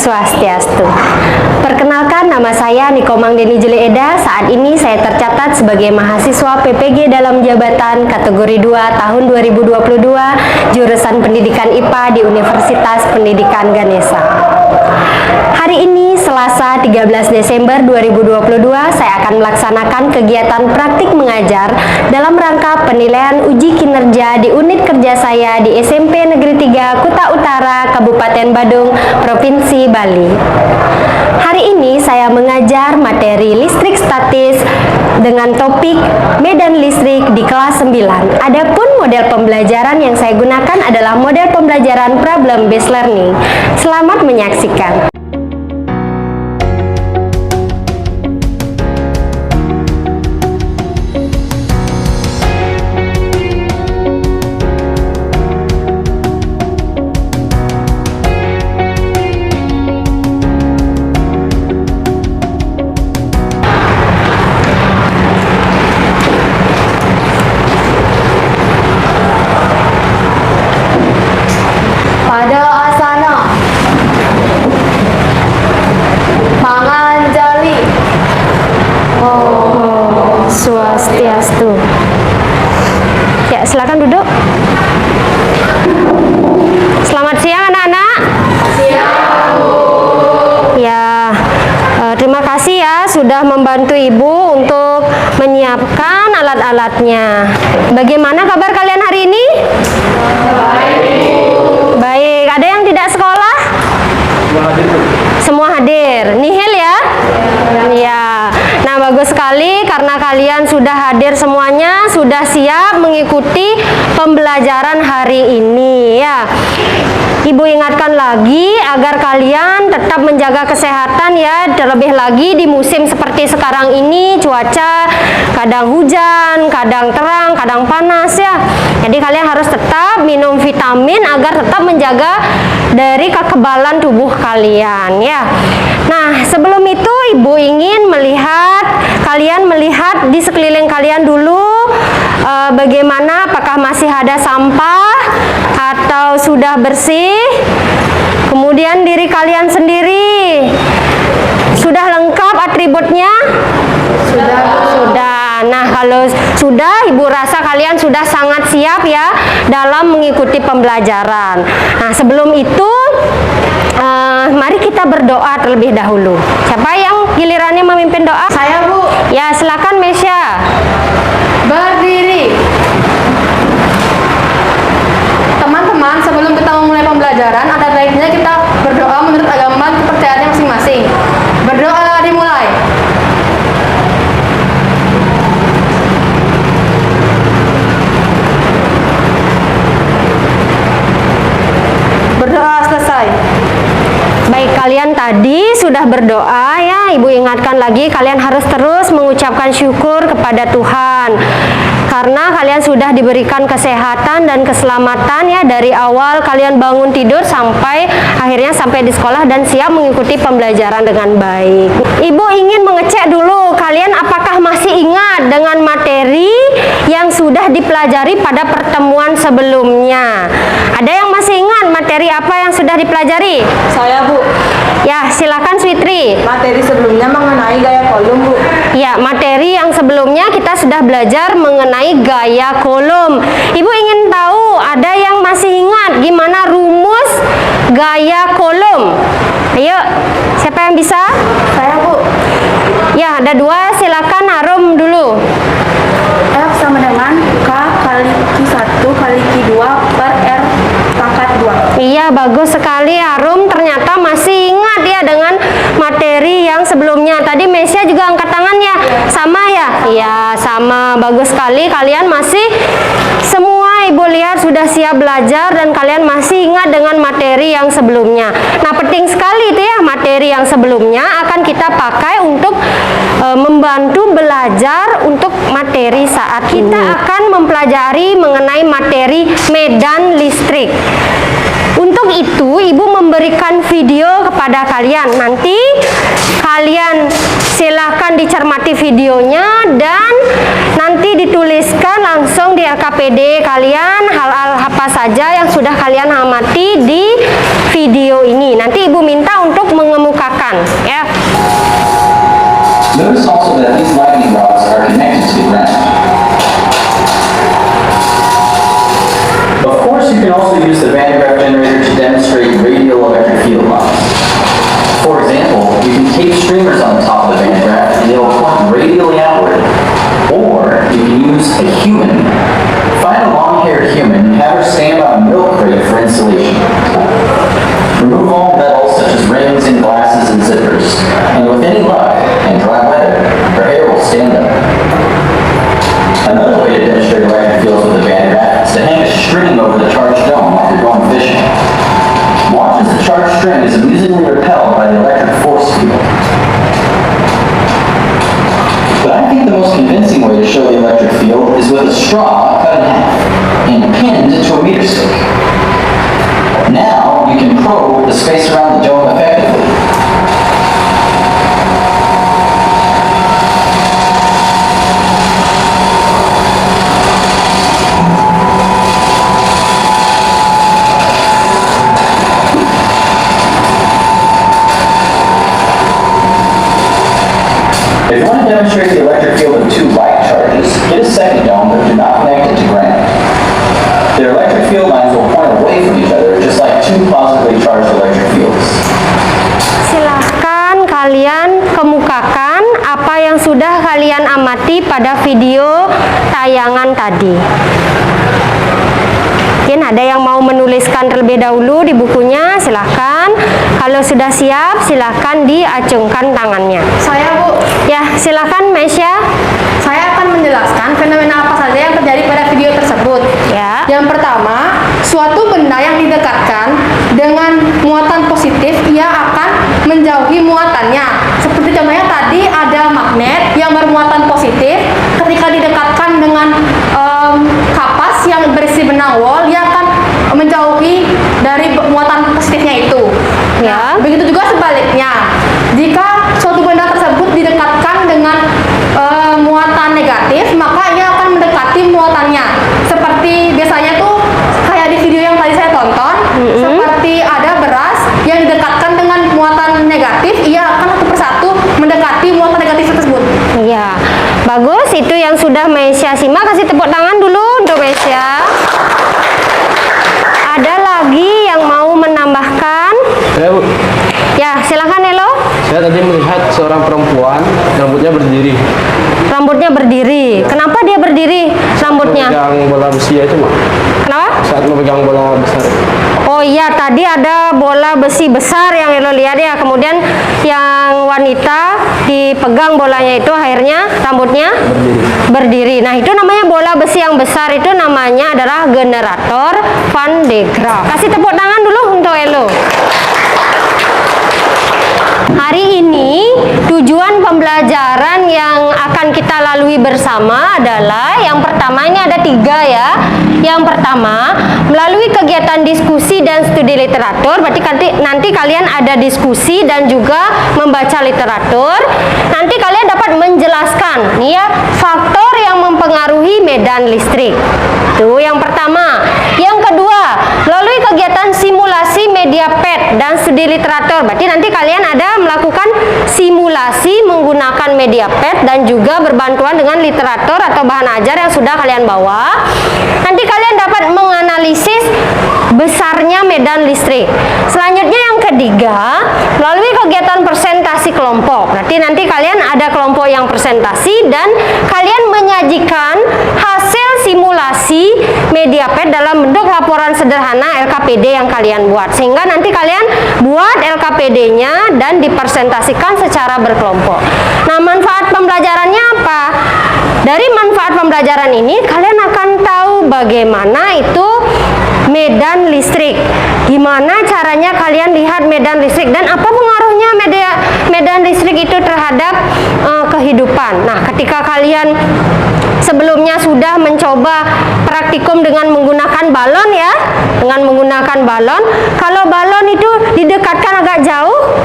Swastiastu. Perkenalkan, nama saya Nikomang Deni Juli Eda. Saat ini saya tercatat sebagai mahasiswa PPG dalam jabatan kategori 2 tahun 2022 jurusan Pendidikan IPA di Universitas Pendidikan Ganesha. Hari ini Selasa 13 Desember 2022 saya akan melaksanakan kegiatan praktik mengajar dalam rangka penilaian uji kinerja di unit kerja saya di SMP Negeri 3 Kuta Utara, Kabupaten Badung, Provinsi Bali. Hari ini saya mengajar materi listrik statis dengan topik medan listrik di kelas 9. Adapun model pembelajaran yang saya gunakan adalah model pembelajaran problem based learning. Selamat menyaksikan. Pada asana Panganjali. Swastiastu. Ya, silakan duduk. Selamat siang anak-anak. Siang, Bu. Ya, terima kasih ya sudah membantu Ibu untuk menyiapkan alat-alatnya. Bagaimana kabar kalian hari ini? Baik, ada yang tidak sekolah? Semua hadir. Nihil ya? Ya. Nah, bagus sekali karena kalian sudah hadir semuanya, sudah siap mengikuti pembelajaran hari ini ya. Ibu ingatkan lagi agar kalian tetap menjaga kesehatan ya, terlebih lagi di musim seperti sekarang ini, cuaca kadang hujan, kadang terang, kadang panas ya. Jadi kalian harus tetap minum vitamin agar tetap menjaga dari kekebalan tubuh kalian ya. Nah, sebelum itu Ibu ingin kalian melihat di sekeliling kalian dulu bagaimana, apakah masih ada sampah atau sudah bersih. Kemudian diri kalian sendiri sudah lengkap atributnya? Sudah. Nah, kalau sudah, Ibu rasa kalian sudah sangat siap ya dalam mengikuti pembelajaran. Nah, sebelum itu mari kita berdoa terlebih dahulu. Siapa yang gilirannya memimpin doa? Saya, Bu. Ya, silakan Mesya. Berdiri. Teman-teman, sebelum kita memulai pembelajaran, ada baiknya kita berdoa menurut agama kepercayaannya masing-masing. Berdoa dimulai. Berdoa selesai. Baik, kalian tadi sudah berdoa ya. Ibu ingatkan lagi, kalian harus terus mengucapkan syukur kepada Tuhan karena kalian sudah diberikan kesehatan dan keselamatan ya, dari awal kalian bangun tidur sampai akhirnya sampai di sekolah dan siap mengikuti pembelajaran dengan baik. Ibu ingin mengecek dulu kalian apakah masih ingat dengan materi yang sudah dipelajari pada pertemuan sebelumnya. Ada yang masih ingat materi apa yang sudah dipelajari? Saya, Bu. Ya, silakan Switri. Materi sebelumnya mengenai gaya kolom, Bu. Ya, materi yang sebelumnya kita sudah belajar mengenai gaya kolom. Ibu ingin tahu, ada yang masih ingat gimana rumus gaya kolom? Ayo, siapa yang bisa? Saya, Bu. Ya, ada dua, silakan Harum dulu. F sama dengan K kali Q1 kali Q2 per R pangkat 2. Iya, bagus sekali Harum, ternyata masih ingat ya dengan materi yang sebelumnya. Tadi Mesya juga angkat tangan ya? Sama ya? Iya, sama. Bagus sekali, kalian masih semua Ibu lihat sudah siap belajar dan kalian masih ingat dengan materi yang sebelumnya. Nah, penting sekali itu ya, materi yang sebelumnya akan kita pakai untuk membantu belajar untuk materi saat ini. Kita akan mempelajari mengenai materi medan listrik. Untuk itu, Ibu memberikan video kepada kalian. Nanti kalian silahkan dicermati videonya dan nanti dituliskan langsung di LKPD kalian hal-hal apa saja yang sudah kalian amati di video ini. Nanti Ibu minta untuk mengemukakan ya. Notice also that these lightning rods are connected to the ground. Of course, you can also use the Van de Graaff generator to demonstrate radial electric field lines. For example, you can tape streamers on the top of the Van de Graaff and they will point radially outward. Or you can use a human. Find a long-haired human and have her stand on a milk crate for insulation. Remove all metals such as rings and glasses and zippers, and with any luck and dry weather, her hair will stand up. Another way to demonstrate electric fields with a Van de Graaff is to hang a string over the charged dome while you're going fishing. Watch as the charged string is amusingly repelled by the electric force field. But I think the most convincing way to show the electric field is with a straw cut in half and pinned to a meter stick. Now you can probe the space around the dome effectively. If you want to demonstrate the electric field of two like charges, get a second dome but do not connect it to ground. Their electric field lines will point away from each other, just like two positively charged electric fields. Silahkan kalian kemukakan apa yang sudah kalian amati pada video tayangan tadi. Mungkin ada yang mau menuliskan terlebih dahulu di bukunya, silahkan. Kalau sudah siap, silahkan diacungkan tangannya. Saya Bu, Ya, silahkan Mesya. saya akan menjelaskan fenomena apa saja yang terjadi pada video tersebut. Ya. Yang pertama, suatu benda yang didekatkan dengan muatan positif, ia akan menjauhi muatannya. Seperti contohnya tadi ada magnet yang bermuatan positif, ketika didekatkan dengan kapas yang berisi benang wol, ia akan menjauhi dari muatan positifnya itu. Ya. Nah, begitu juga sebaliknya. Jika suatu benda tersebut didekatkan dengan muatan negatif, maka ia akan mendekati muatannya. Seperti biasanya tuh kayak di video yang tadi saya tonton, seperti ada beras yang didekatkan dengan muatan negatif, ia akan satu persatu mendekati muatan negatif tersebut. Ya, bagus. Itu yang sudah Mesya simak. Kasih tepuk tangan dulu untuk Mesya. Ada lagi yang mau menambahkan? Ya Bu, Ya, silahkan Elo. saya tadi melihat seorang perempuan rambutnya berdiri. Rambutnya berdiri. Kenapa dia berdiri rambutnya? Memegang bola besi itu Mak. Kenapa? Saat memegang bola besar. Oh iya, tadi ada bola besi besar yang Elo lihat ya. Kemudian yang wanita dipegang bolanya itu akhirnya rambutnya berdiri. Nah, itu namanya bola besi yang besar, itu namanya adalah generator Van de Graaff. Kasih tepuk tangan dulu untuk Elo. Hari ini tujuan pembelajaran yang akan kita lalui bersama adalah yang pertama, ini ada 3 ya. Yang pertama, melalui kegiatan diskusi dan studi literatur, berarti nanti kalian ada diskusi dan juga membaca literatur. Nanti kalian dapat menjelaskan nih ya, faktor yang mempengaruhi medan listrik. Itu yang pertama. Yang kedua, melalui kegiatan simulasi media PET dan studi literatur, berarti nanti kalian ada melakukan simulasi menggunakan media PET dan juga berbantuan dengan literatur atau bahan ajar yang sudah kalian bawa. Nanti kalian dapat menganalisis besarnya medan listrik. Selanjutnya yang ketiga, melalui kegiatan presentasi kelompok. Berarti nanti kalian ada kelompok yang presentasi dan kalian menyajikan hasil simulasi media PET dalam bentuk laporan sederhana LKPD yang kalian buat. Sehingga nanti kalian buat LKPD-nya dan dipresentasikan secara berkelompok. Nah, manfaat pembelajarannya apa? Dari manfaat pembelajaran ini kalian akan tahu bagaimana itu medan listrik. Gimana caranya kalian lihat medan listrik dan apa pengaruhnya medan listrik itu terhadap kehidupan. Nah, ketika kalian sebelumnya sudah mencoba praktikum dengan menggunakan balon ya, dengan menggunakan balon, kalau balon itu didekatkan agak jauh,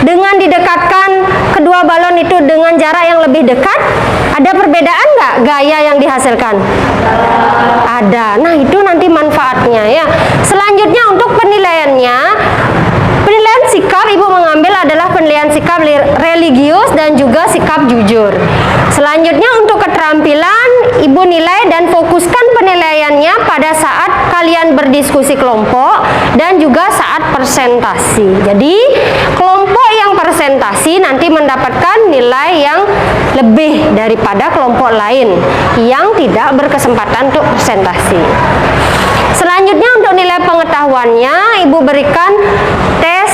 dengan didekatkan kedua balon itu dengan jarak yang lebih dekat, ada perbedaan nggak gaya yang dihasilkan? ada. Nah, itu nanti manfaatnya ya. Selanjutnya untuk penilaiannya, penilaian sikap Ibu mengambil adalah penilaian sikap religius dan juga sikap jujur. Selanjutnya untuk keterampilan, Ibu nilai dan fokuskan penilaiannya pada saat kalian berdiskusi kelompok dan juga saat presentasi. Jadi kelompok yang presentasi nanti mendapatkan nilai yang lebih daripada kelompok lain yang tidak berkesempatan untuk presentasi. Selanjutnya untuk nilai pengetahuannya, Ibu berikan tes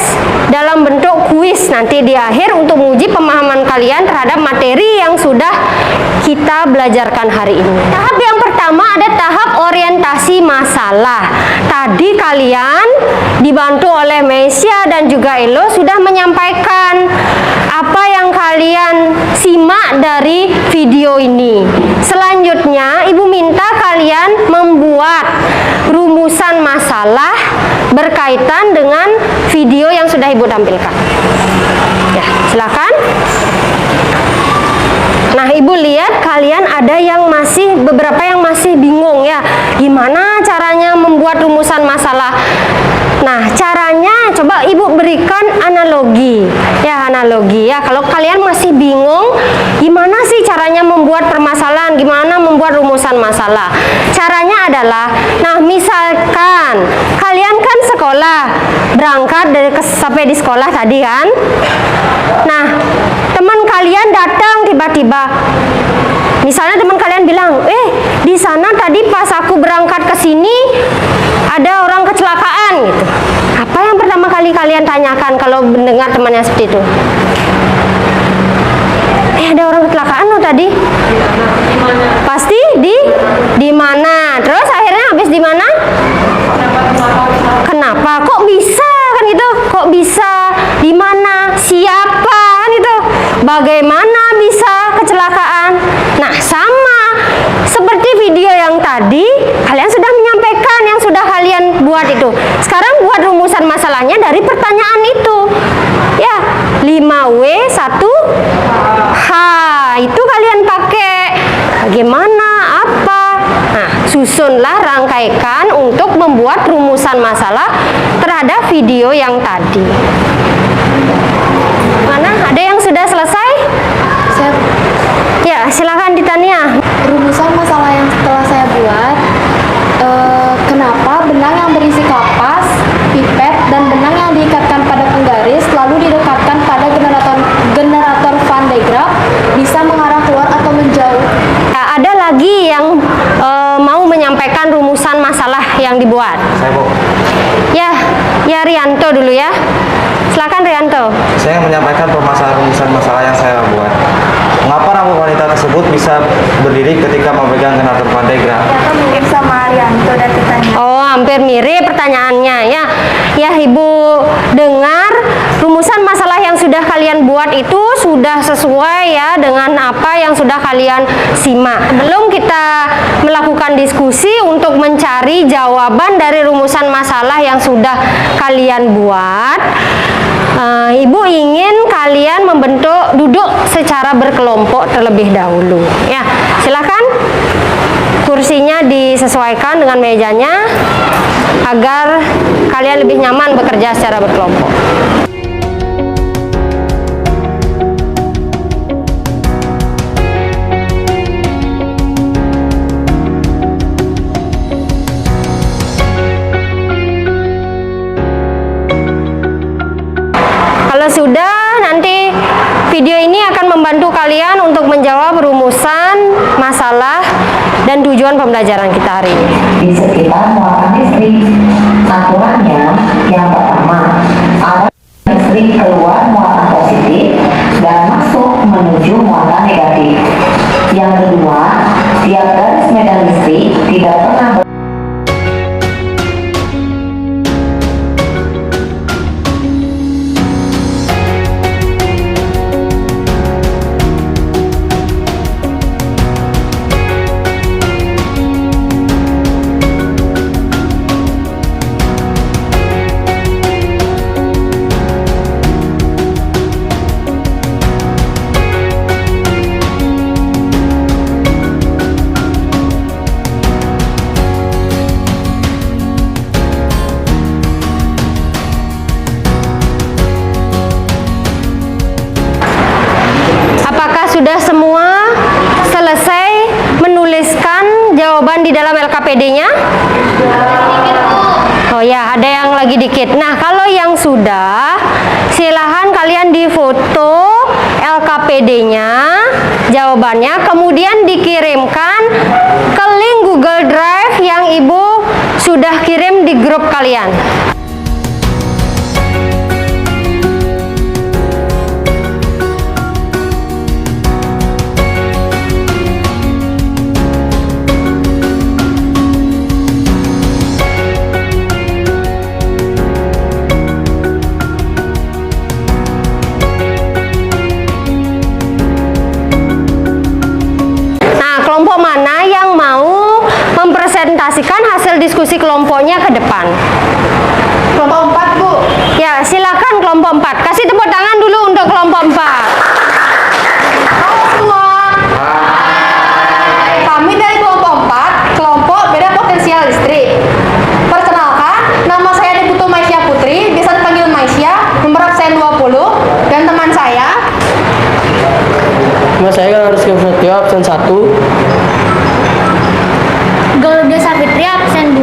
dalam bentuk kuis nanti di akhir untuk menguji pemahaman kalian terhadap materi yang sudah kita belajarkan hari ini. Tahap yang pertama ada tahap orientasi masalah. Tadi kalian dibantu oleh Mesia dan juga Elo sudah menyampaikan apa yang kalian simak dari video ini. Selanjutnya Ibu minta kalian membuat rumusan masalah berkaitan dengan video yang sudah Ibu tampilkan. Ya, silakan. Nah, Ibu lihat kalian ada yang beberapa yang masih bingung ya, gimana caranya membuat rumusan masalah. Nah, caranya coba Ibu berikan analogi. Ya, analogi ya. Kalau kalian masih bingung gimana sih caranya membuat permasalahan, gimana membuat rumusan masalah. Caranya adalah, nah misalkan kalian kan sekolah, berangkat sampai di sekolah tadi kan. Nah, teman kalian datang tiba-tiba. Misalnya teman kalian bilang, di sana tadi pas aku berangkat ke sini ada orang kecelakaan gitu. Apa yang pertama kali kalian tanyakan kalau mendengar temannya seperti itu? Ada orang kecelakaan loh tadi. Pasti di mana? Terus akhirnya habis di mana? Kenapa? Kok bisa kan gitu? Kok bisa? Di mana? Siapa kan itu? Bagaimana bisa kecelakaan? Nah, sama seperti video yang tadi, kalian sudah menyampaikan yang sudah kalian buat itu. Sekarang buat rumusan masalahnya dari pertanyaan itu. Ya, 5W 1H itu kalian pakai. Bagaimana? Apa? Nah, susunlah, rangkaikan untuk membuat rumusan masalah terhadap video yang tadi. Mana? Ada yang sudah selesai? Ya, silakan ditanya. Rumusan masalah yang setelah saya buat, kenapa benang yang berisi kapas, pipet, dan benang yang diikatkan pada penggaris lalu didekatkan pada generator Van de Graaff bisa mengarah keluar atau menjauh? Ya, ada lagi yang mau menyampaikan rumusan masalah yang dibuat? Saya, Bu. Ya Rianto dulu ya. Silakan Rianto. Saya menyampaikan rumusan masalah yang saya buat. Mengapa rambut wanita tersebut bisa berdiri ketika memegang generator Van de Graaff? Ya kan mirip sama Arianto dan ditanya. Oh, hampir mirip pertanyaannya ya. Ya, Ibu dengar rumusan masalah yang sudah kalian buat itu sudah sesuai ya dengan apa yang sudah kalian simak. Belum kita melakukan diskusi untuk mencari jawaban dari rumusan masalah yang sudah kalian buat. Ibu ingin kalian duduk secara berkelompok terlebih dahulu. Ya, silakan. Kursinya disesuaikan dengan mejanya agar kalian lebih nyaman bekerja secara berkelompok. Kalau sudah, nanti video ini akan membantu kalian untuk menjawab rumusan masalah dan tujuan pembelajaran kita hari ini. Di sekitar muatan listrik, aturannya yang pertama, arah listrik keluar muatan positif dan masuk menuju muatan negatif. Yang kedua, tiap garis medan listrik tidak pernah jawaban di dalam LKPD-nya? Oh ya, ada yang lagi dikit. Nah, kalau yang sudah, silahkan kalian difoto LKPD-nya, jawabannya, kemudian dikirimkan ke link Google Drive yang Ibu sudah kirim di grup kalian. Kelompok mana yang mau mempresentasikan hasil diskusi kelompoknya ke depan? Kelompok 4, Bu. Ya, silakan kelompok 4. Kasih tepuk tangan dulu untuk kelompok 4. Halo semua. Kami dari kelompok 4, kelompok beda potensial listrik. Perkenalkan, nama saya Deputu Maisya Putri, bisa dipanggil Maisya, nomor absen 20, dan teman saya Nama saya Rizky Prasetyo, absen 1. Galuda Savitri absen 2.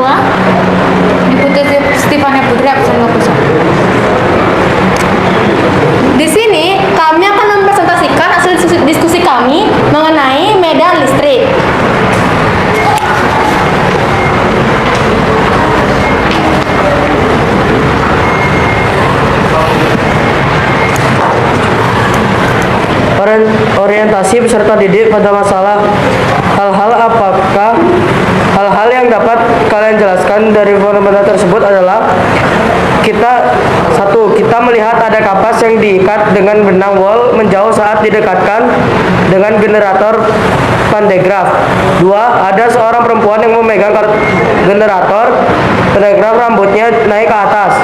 Deputu Stefania Putri, absen 21. Di sini kami akan mempresentasikan hasil diskusi kami mengenai medan listrik. Orientasi peserta didik pada masalah hal-hal yang dapat kalian jelaskan dari fenomena tersebut adalah kita melihat ada kapas yang diikat dengan benang wol menjauh saat didekatkan dengan generator pandegraf. 2. Ada seorang perempuan yang memegang generator pandegraf, rambutnya naik ke atas.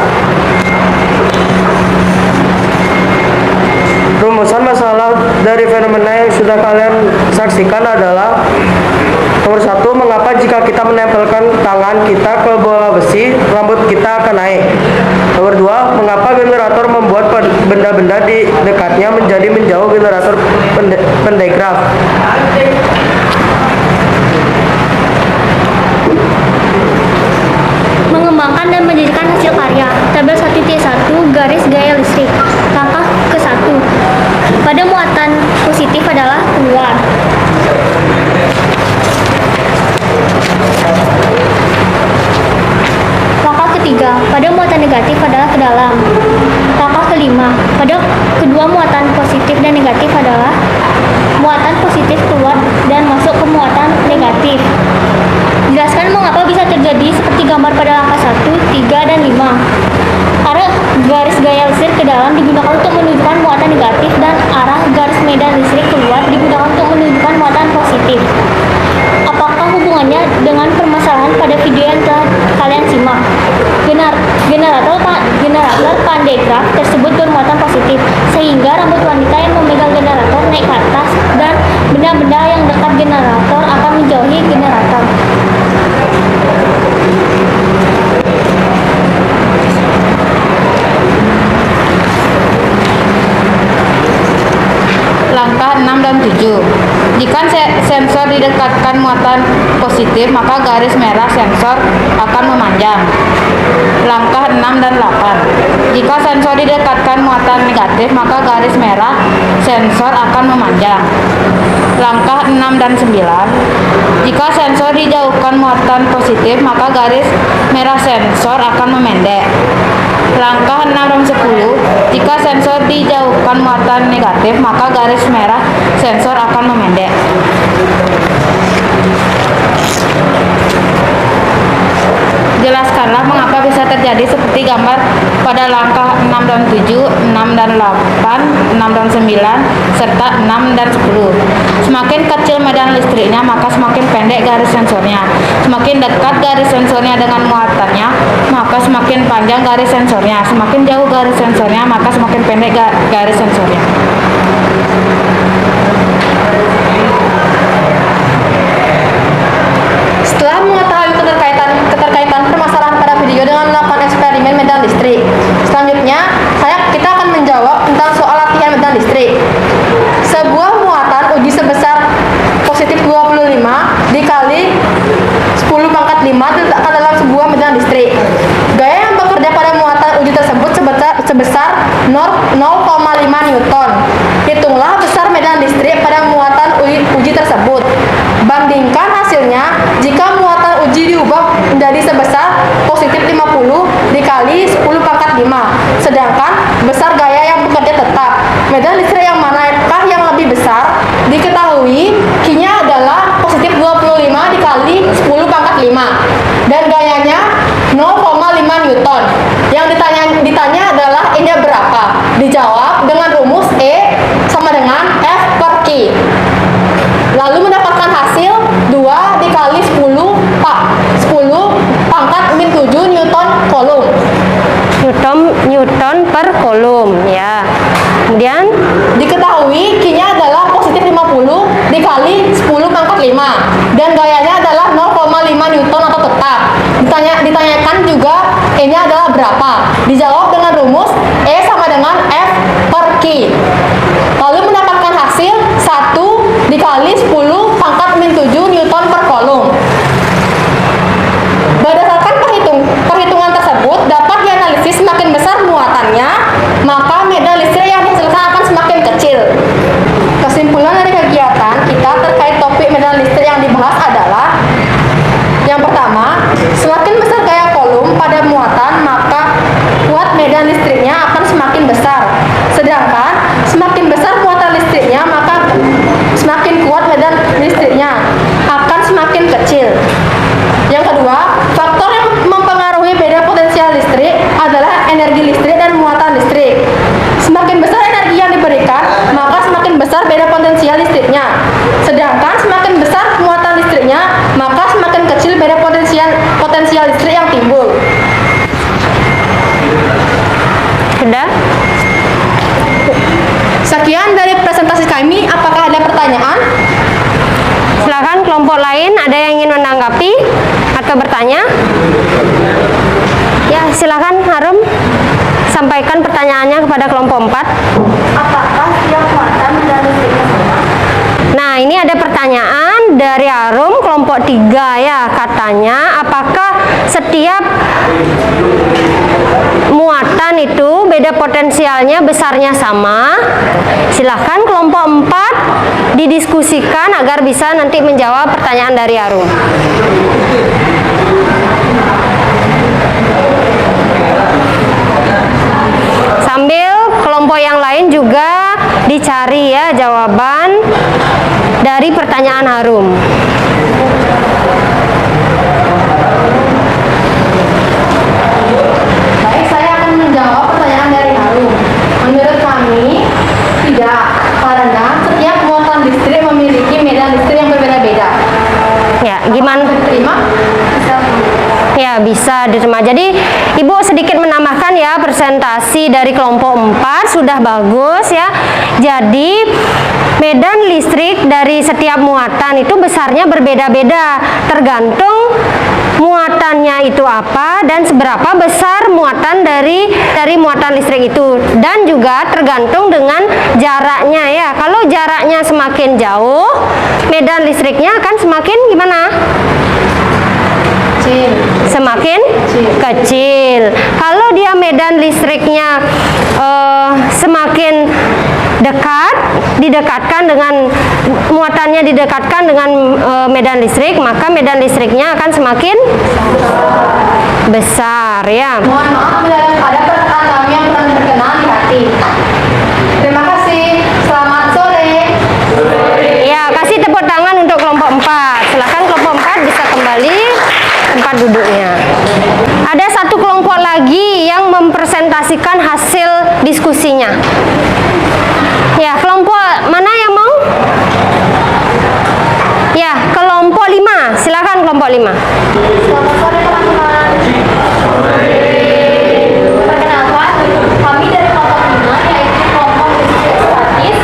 Rumusan masalah dari fenomena yang sudah kalian saksikan adalah: nomor 1, mengapa jika kita menempelkan tangan kita ke bola besi, rambut kita akan naik? Nomor 2, mengapa generator membuat benda-benda di dekatnya menjadi menjauh generator pandegraf? Mengembangkan dan menjadikan hasil karya. Tabel 1.1 garis gaya listrik. Langkah ke-1. Pada muatan positif adalah keluar. Langkah ke-3. Pada muatan negatif adalah ke dalam. Langkah ke-5. Pada kedua muatan positif dan negatif adalah muatan positif keluar dan masuk ke muatan negatif. Jelaskan mengapa bisa terjadi seperti gambar pada langkah 1, 3, dan 5. Arah garis gaya listrik ke dalam digunakan untuk menunjukkan muatan negatif dan arah garis medan listrik keluar digunakan untuk menunjukkan muatan positif. Apakah hubungannya dengan permasalahan pada video yang telah kalian simak? Generator pandegraf tersebut bermuatan positif, sehingga rambut wanita yang memegang generator naik ke atas dan benda-benda yang dekat generator akan menjauhi generator. Langkah 6 dan 7. Jika sensor didekatkan muatan positif, maka garis merah sensor akan memanjang. Langkah 6 dan 8. Jika sensor didekatkan muatan negatif, maka garis merah sensor akan memanjang. Langkah 6 dan 9. Jika sensor dijauhkan muatan positif, maka garis merah sensor akan memendek. Langkah 6 dan 10. Jika sensor dijauhkan muatan negatif, maka garis merah sensor akan memendek. Jelaskanlah mengapa bisa terjadi seperti gambar pada langkah 6 dan 7, 6 dan 8, 6 dan 9, serta 6 dan 10. Semakin kecil medan listriknya, maka semakin pendek garis sensornya. Semakin dekat garis sensornya dengan muatannya, maka semakin panjang garis sensornya. Semakin jauh garis sensornya, maka semakin pendek garis sensornya. Setelah mengetahui keterkaitan permasalahan pada video dengan melakukan eksperimen medan listrik, selanjutnya kita akan menjawab tentang soal latihan medan listrik. Sebuah muatan uji sebesar positif 25 dikali 10 pangkat 5 diletakkan dalam sebuah medan listrik. Gaya yang bekerja pada muatan uji tersebut sebesar 0,5 Newton. Hitunglah besar medan listrik pada muatan uji tersebut. Bandingkan hasilnya jika muatan uji diubah menjadi sebesar positif 50 dikali 10 pangkat 5. Sedangkan besar gaya yang bekerja tetap. Medan listrik yang manakah yang lebih besar? Diketahui Q-nya adalah positif 25 dikali 10 pangkat 5 dan gayanya 0,5 Newton. Yang ditanya adalah E-nya berapa? Dijawab dengan rumus E sama dengan F per Q. Lalu mendapatkan hasil 2 dikali 10 pangkat min 7 Newton kolom. Newton per kolom ya. Kemudian Diketahui Q-nya adalah positif 50 dikali 10 pangkat 5 dan gayanya adalah 0,5 Newton atau tetap. Ditanyakan juga E-nya adalah berapa? Dijawab dengan rumus E sama dengan F per Q. Lalu mendapatkan hasil 1 dikali 10 pangkat min 7 Newton per kolom. Berdasarkan perhitungan tersebut dapat dianalisis semakin besar muatannya, maka medan listrik yang dihasilkan akan semakin kecil. Kesimpulan dari kegiatan kita terkait topik medan listrik yang dibahas adalah: yang pertama, semakin besar gaya kolom pada muatan, maka kuat medan listriknya akan semakin besar. Sedangkan semakin besar muatan listriknya, maka semakin kuat medan listriknya akan semakin kecil. Yang kedua, faktor yang mempengaruhi beda potensial listrik adalah energi listrik dan muatan listrik. Semakin besar energi yang diberikan, maka semakin besar beda potensial listriknya. Sedangkan semakin besar muatan listriknya, maka semakin kecil beda potensial listrik yang timbul. sudah. Sekian dari presentasi kami. Apakah ada pertanyaan? Silakan kelompok lain, ada yang ingin menanggapi atau bertanya? Ya, silakan Harum, sampaikan pertanyaannya kepada kelompok 4. Apakah setiap muatan medan listriknya sama? Nah, ini ada pertanyaan dari Harum kelompok 3 ya. Katanya, apakah setiap muatan itu beda potensialnya besarnya sama? Silahkan kelompok 4 didiskusikan agar bisa nanti menjawab pertanyaan dari Harum. Sambil kelompok yang lain juga dicari ya jawaban dari pertanyaan Harum. Baik, saya akan menjawab pertanyaan dari Harum. Menurut kami, tidak, karena setiap muatan listrik memiliki medan listrik yang berbeda-beda. Ya, gimana? Diterima? Ya, bisa diterima. Jadi, Ibu sedikit menambahkan ya, presentasi dari kelompok 4 sudah bagus ya. Jadi, medan listrik dari setiap muatan itu besarnya berbeda-beda, tergantung muatannya itu apa dan seberapa besar muatan dari muatan listrik itu, dan juga tergantung dengan jaraknya ya. Kalau jaraknya semakin jauh, medan listriknya akan semakin gimana? Semakin kecil. Kalau dia medan listriknya semakin dekat, didekatkan dengan muatannya didekatkan dengan medan listrik, maka medan listriknya akan semakin besar ya. Mohon maaf bila ada perkataan kami yang kurang berkenan di hati. Terima kasih. Selamat sore. Ya, kasih tepuk tangan untuk kelompok 4. Silakan kelompok 4 bisa kembali tempat duduknya. Ada satu kelompok lagi yang mempresentasikan hasil diskusinya. Ya, kelompok mana yang mau? Ya, kelompok 5. Silakan kelompok 5. Selamat sore teman-teman. Perkenalkan, kami dari kelompok 5 yaitu kelompok diskusi statis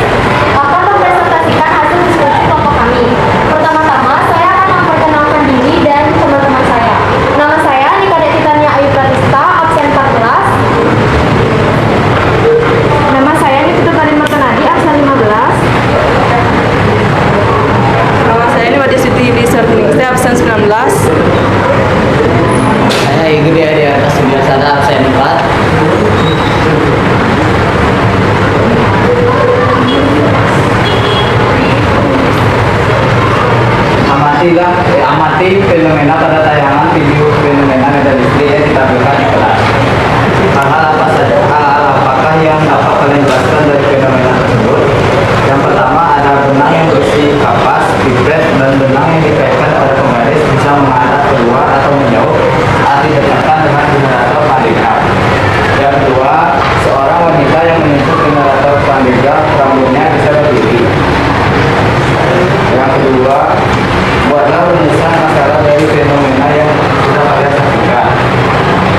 akan mempresentasikan hasil diskusi kelompok kami. Pertama-tama saya akan memperkenalkan diri dan teman-teman saya. Nama saya Nikade Titania Ayu Pratista, absen 14. Nama saya Nikita Karim Markanadi, absen 15. Nama saya ini Wadia Siti Lisa Kuningste, absen 19. jelas? Saya ikuti di atas sebelah sana absen 4. Amati fenomena pada tayangan video fenomena medan listrik yang ditampilkan di kelas. Hal-hal apa saja? Hal-hal apakah yang dapat kalian jelaskan dari fenomena tersebut? Yang pertama, ada benang yang berisi kapas, pipet, dan benang yang dikaitkan pada penggaris bisa menghadap keluar atau menjauh saat didekatkan dengan generator pandegraf. Yang kedua, seorang wanita yang menyentuh generator pandegraf rambutnya bisa berdiri. Yang kedua, buatlah rumusan masalah dari fenomena yang sudah kalian saksikan.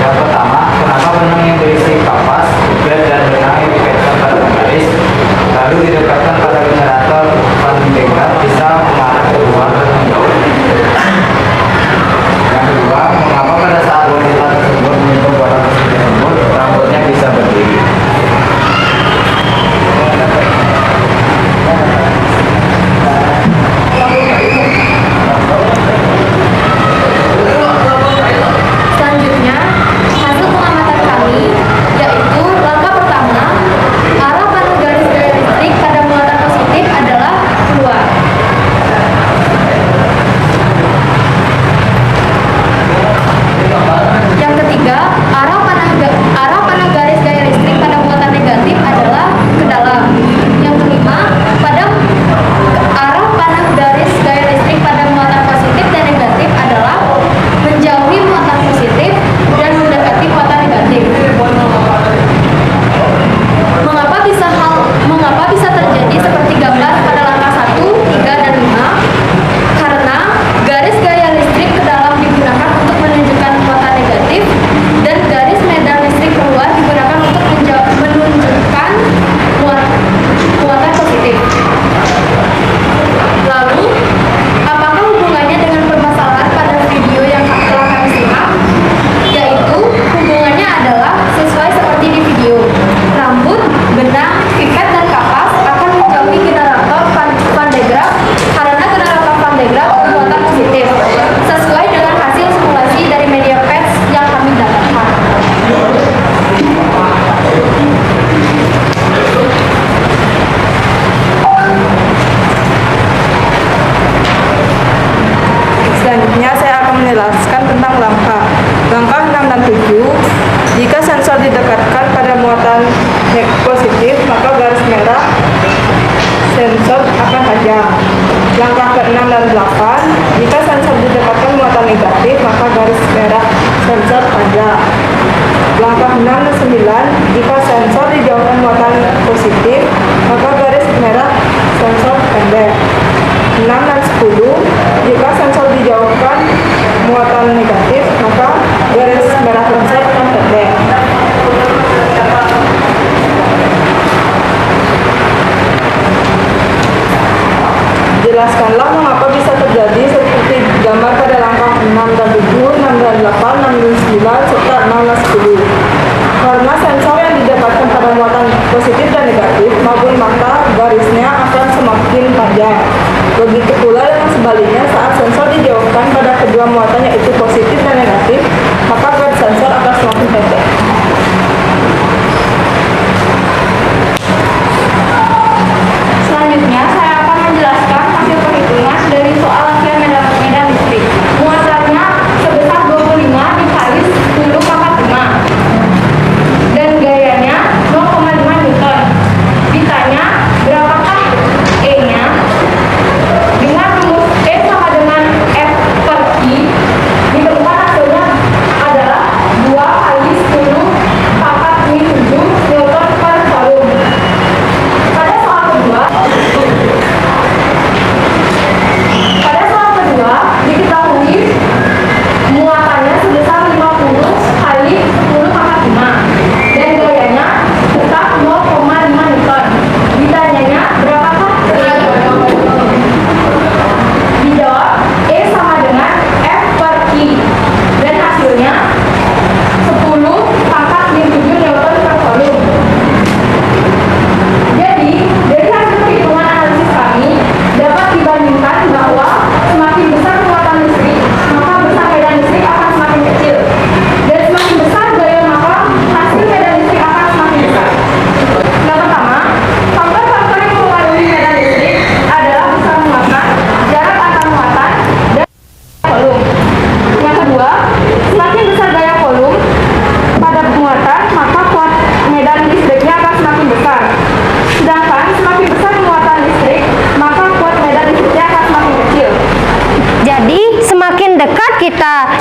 Yang pertama, kenapa benang yang berisi kapas, pipet, dan benang yang dikaitkan pada penggaris lalu didekatkan pada generator pandegraf bisa mengarah keluar dan menjauh. Yang kedua, mengapa pada saat wanita tersebut menyentuh barang tersebut rambutnya bisa berdiri. Selanjutnya, hasil pengamatan kami yaitu langkah pertama, arah panel garis gaya listrik pada muatan positif adalah keluar. Yang ketiga, arah panel garis gaya listrik pada muatan negatif adalah ke dalam. Yang kelima, arah panel garis gaya listrik pada muatan positif dan negatif adalah menjauhi muatan positif dan mendekati muatan negatif. Mengapa bisa terjadi seperti gambar pada langkah 1, 3, dan 5? Karena garis gaya listrik ke dalam digunakan untuk menunjukkan muatan negatif dan garis medan listrik keluar digunakan untuk menunjukkan muatan positif. Lalu, apakah hubungannya dengan permasalahan pada video yang telah kami simak? Yaitu, hubungannya adalah sesuai seperti di video. Rambut, benang, pipet, dan kapas akan menjauhi generator pandegraf karena generator pandegraf bermuatan positif, sesuai dengan hasil simulasi dari media patch yang kami dapatkan. Selanjutnya saya akan menjelaskan tentang langkah 6 dan 7. Jika sensor didekatkan pada muatan positif, maka garis merah sensor akan tajam. Langkah ke-6 dan 8, jika sensor didekatkan muatan negatif, maka garis merah sensor tajam. Langkah 6 dan 9, jika sensor dijauhkan muatan positif, maka garis merah sensor pendek. 6 dan 10, jika sensor dijauhkan muatan negatif, maka garis merah sensor akan pendek. Jelaskanlah mengapa bisa terjadi seperti gambar pada langkah 6 dan 7, 6 dan 8, 6 dan 9, serta 6 dan 10. Karena sensor yang didapatkan pada muatan positif dan negatif, maka garisnya akan semakin panjang. Begitu pula dengan sebaliknya, saat sensor dijauhkan pada kedua muatan yaitu positif dan negatif, maka garis sensor akan semakin pendek. Selanjutnya, saya akan menjelaskan hasil perhitungan dari soal latihan medan listrik. Muatannya sebesar 25 dikali 10,5 dan gayanya 0,5 Newton. Ditanya berapakah E-nya? Dengan rumus E sama dengan F per I, ditemukan hasilnya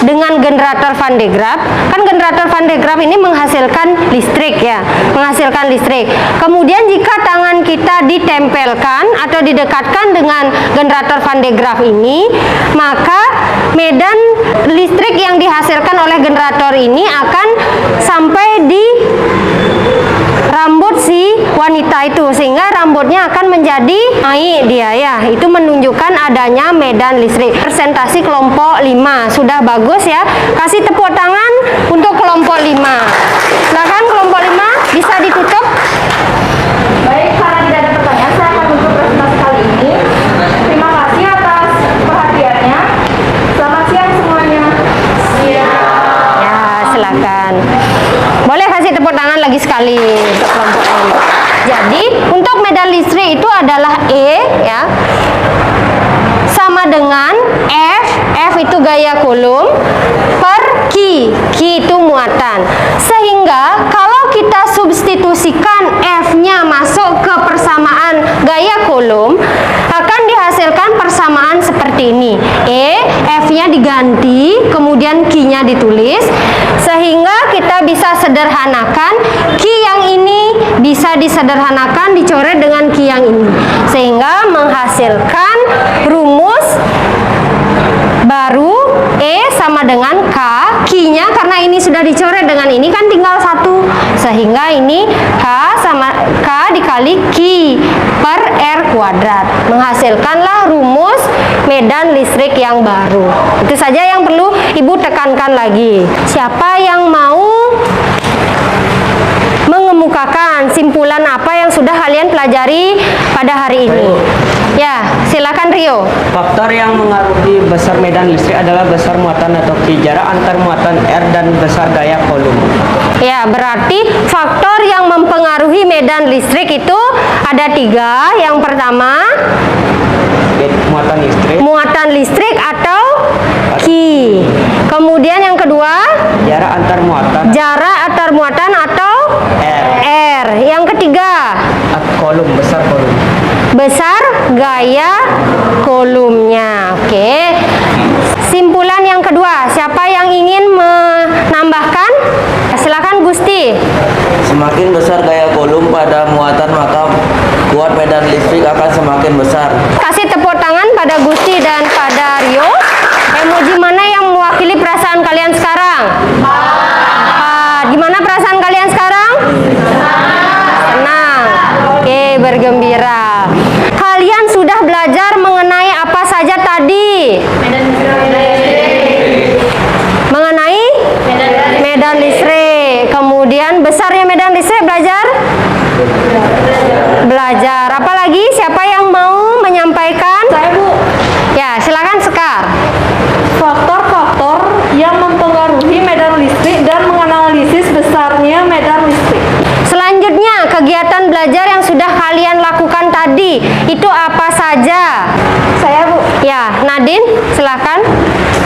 dengan generator Van de Graaff. Kan generator Van de Graaff ini menghasilkan listrik ya, menghasilkan listrik. Kemudian jika tangan kita ditempelkan atau didekatkan dengan generator Van de Graaff ini, maka medan listrik yang dihasilkan oleh generator ini akan sampai di rambut si wanita itu, sehingga rambutnya akan menjadi naik dia ya. Itu menunjukkan adanya medan listrik. Presentasi kelompok 5 sudah bagus ya. Kasih tepuk tangan untuk kelompok 5. Silakan kelompok 5 bisa ditutup. Baik, karena tidak ada pertanyaan, saya akan tutup presentasi kali ini. Terima kasih atas perhatiannya. Selamat siang semuanya. Ya, silakan. Boleh kasih tepuk tangan lagi sekali untuk kelompok ini. Jadi, untuk medan listrik itu adalah E ya. Sama dengan F itu gaya kulum per Q itu muatan. Sehingga kalau kita substitusikan F-nya masuk ke persamaan gaya kulum, akan dihasilkan persamaan seperti ini. F-nya diganti, kemudian Q-nya ditulis, sehingga kita bisa sederhanakan Q yang ini bisa disederhanakan dicoret dengan Q yang ini, sehingga menghasilkan rumus baru E sama dengan K. Q-nya karena ini sudah dicoret dengan ini kan tinggal 1, sehingga ini K sama K dikali Q per R kuadrat, menghasilkanlah rumus medan listrik yang baru. Itu saja yang perlu Ibu tekankan lagi. Siapa yang mau mengemukakan simpulan apa yang sudah kalian pelajari pada hari ini? Ya, silakan Rio. Faktor yang mengaruhi besar medan listrik adalah besar muatan atau Q, jarak antar muatan R, dan besar gaya kolom. Ya, berarti faktor yang mempengaruhi medan listrik itu ada 3. Yang pertama, muatan listrik atau Q. Kemudian yang kedua, Jarak antar muatan atau R. Yang ketiga, Kolom, besar kolom. besar gaya kolumnya. Oke. Simpulan yang kedua, siapa yang ingin menambahkan? Silakan Gusti. Semakin besar gaya kolom pada muatan, maka kuat medan listrik akan semakin besar. Kasih tepuk tangan pada Gusti dan pada Rio. Emoji mana yang mewakili perasaan kalian sekarang? Gimana perasaan kalian sekarang? Senang. Oke, bergembira. Kalian sudah belajar mengenai apa saja tadi? Mengenai medan listrik. Kemudian besarnya medan listrik belajar? Belajar. Apa lagi? Siapa yang mau menyampaikan? Saya, Bu. Ya, silakan Sekar. Faktor-faktor yang mempengaruhi medan listrik dan menganalisis besarnya medan listrik. Selanjutnya, kegiatan belajar yang sudah kalian lakukan tadi, itu apa saja? Saya, Bu. Ya, Nadine, silakan.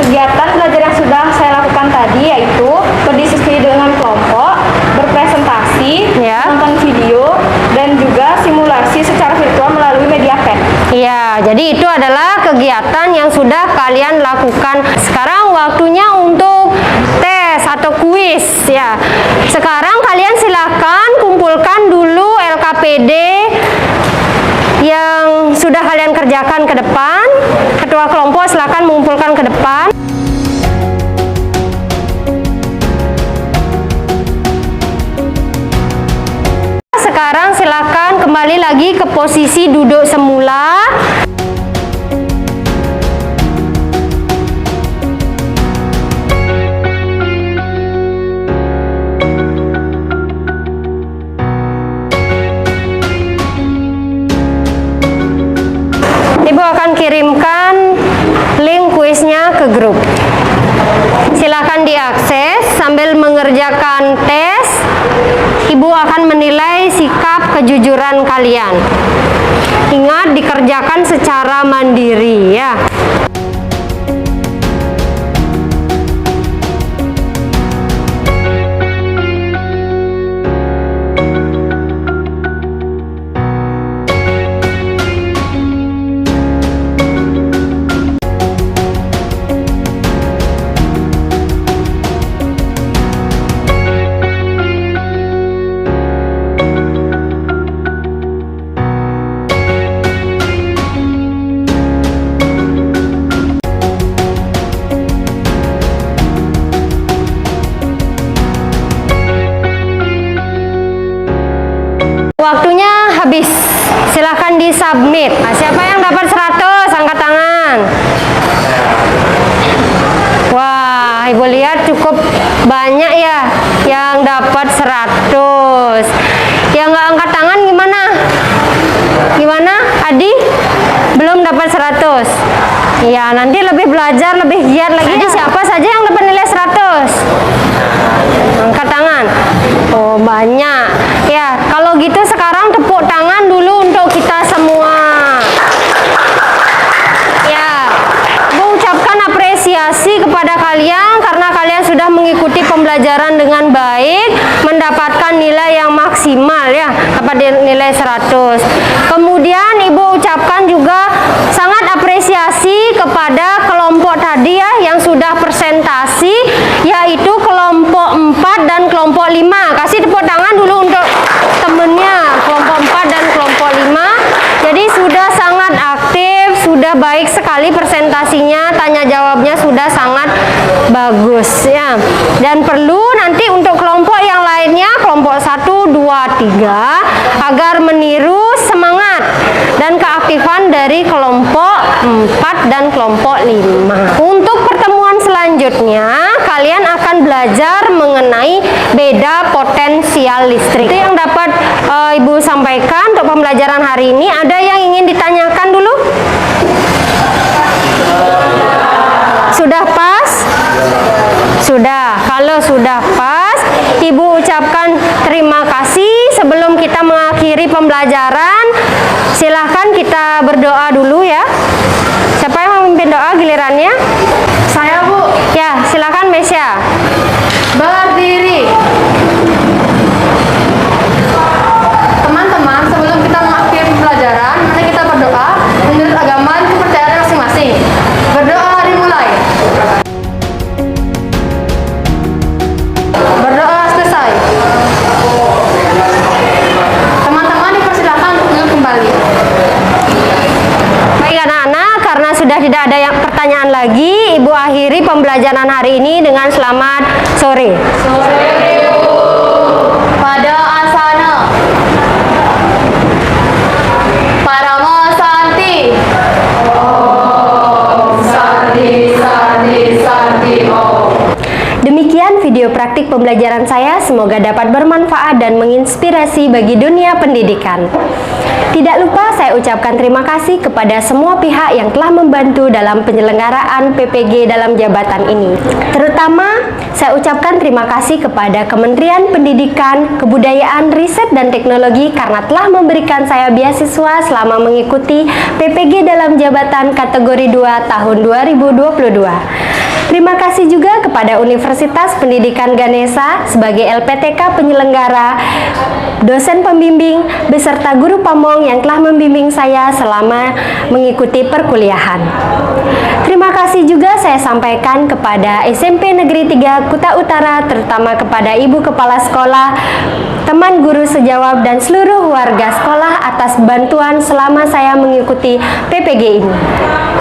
Kegiatan belajar yang sudah saya lakukan tadi yaitu berdiskusi dengan kelompok, berpresentasi, Ya. nonton video, dan juga simulasi secara virtual melalui media pet. Ya, jadi itu adalah kegiatan yang sudah kalian lakukan. Sekarang waktunya untuk tes atau kuis ya. Sekarang kalian silakan kumpulkan dulu LKPD yang sudah kalian kerjakan ke depan. Ketua kelompok silakan mengumpulkan ke depan. Sekarang silakan kembali lagi ke posisi duduk semula. Ibu akan kirimkan link kuisnya ke grup. Silakan diakses sambil mengerjakan tes. Ibu akan menilai sikap kejujuran kalian. Ingat, dikerjakan secara mandiri ya. submit. Nah, siapa yang dapat 100? Angkat tangan. Wah, Ibu lihat cukup banyak ya yang dapat 100. Yang nggak angkat tangan gimana? Gimana? Adi? Belum dapat 100. Ya, nanti lebih belajar, lebih giat lagi. Jadi siapa saja yang dapat nilai 100? Angkat tangan. Oh, banyak. Ya, kalau gitu sekarang tepuk tangan dulu untuk kita semua. Ya, Ibu ucapkan apresiasi kepada kalian karena kalian sudah mengikuti pembelajaran dengan baik, mendapatkan nilai yang maksimal ya, dapat nilai 100. Kemudian Ibu ucapkan juga sangat apresiasi kepada kelompok tadi ya yang sudah presentasi, yaitu kelompok 4 dan kelompok 5. Kasih tepuk tangan dulu untuk temennya, kelompok 4 dan kelompok 5. Jadi sudah sangat aktif, sudah baik sekali presentasinya, tanya jawabnya sudah sangat bagus ya. Dan perlu nanti untuk kelompok yang lainnya, kelompok 1, 2, 3, agar meniru semangat dan keaktifan dari kelompok 4 dan kelompok 5. Untuk pertemuan selanjutnya, kalian akan belajar mengenai beda potensial listrik. Itu yang dapat Ibu sampaikan untuk pembelajaran hari ini. Ada yang ingin ditanyakan dulu? Sudah pas? Sudah. Kalau sudah pas, Ibu ucapkan terima kasih. Sebelum kita mengakhiri pembelajaran, silahkan kita berdoa dulu ya. Siapa yang memimpin doa gilirannya? Saya, Bu. Ya, silakan Mesya. Berdiri. Teman-teman, sebelum kita mengakhiri pelajaran, mari kita berdoa menurut agama dan kepercayaan masing-masing. Berdoa dimulai. Berdoa selesai. Teman-teman dipersilakan untuk duduk kembali. Baik anak-anak, karena sudah tidak ada yang pertanyaan lagi, Ibu akhiri pembelajaran hari ini dengan selamat sore. Pada asana. Parama Santi. Santi, Santi, Santi, Demikian video praktik pembelajaran saya, semoga dapat bermanfaat dan menginspirasi bagi dunia pendidikan. Tidak lupa saya ucapkan terima kasih kepada semua pihak yang telah membantu dalam penyelenggaraan PPG dalam jabatan ini. Terutama saya ucapkan terima kasih kepada Kementerian Pendidikan, Kebudayaan, Riset dan Teknologi karena telah memberikan saya beasiswa selama mengikuti PPG dalam jabatan kategori 2 tahun 2022. Terima kasih juga kepada Universitas Pendidikan Ganesha sebagai LPTK penyelenggara, dosen pembimbing, beserta guru pamong yang telah membimbing saya selama mengikuti perkuliahan. Terima kasih juga saya sampaikan kepada SMP Negeri 3 Kuta Utara, terutama kepada Ibu Kepala Sekolah, teman guru sejawat dan seluruh warga sekolah atas bantuan selama saya mengikuti PPG ini.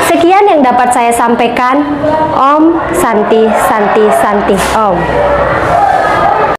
Sekian yang dapat saya sampaikan. Om Santi Santi Santi Om.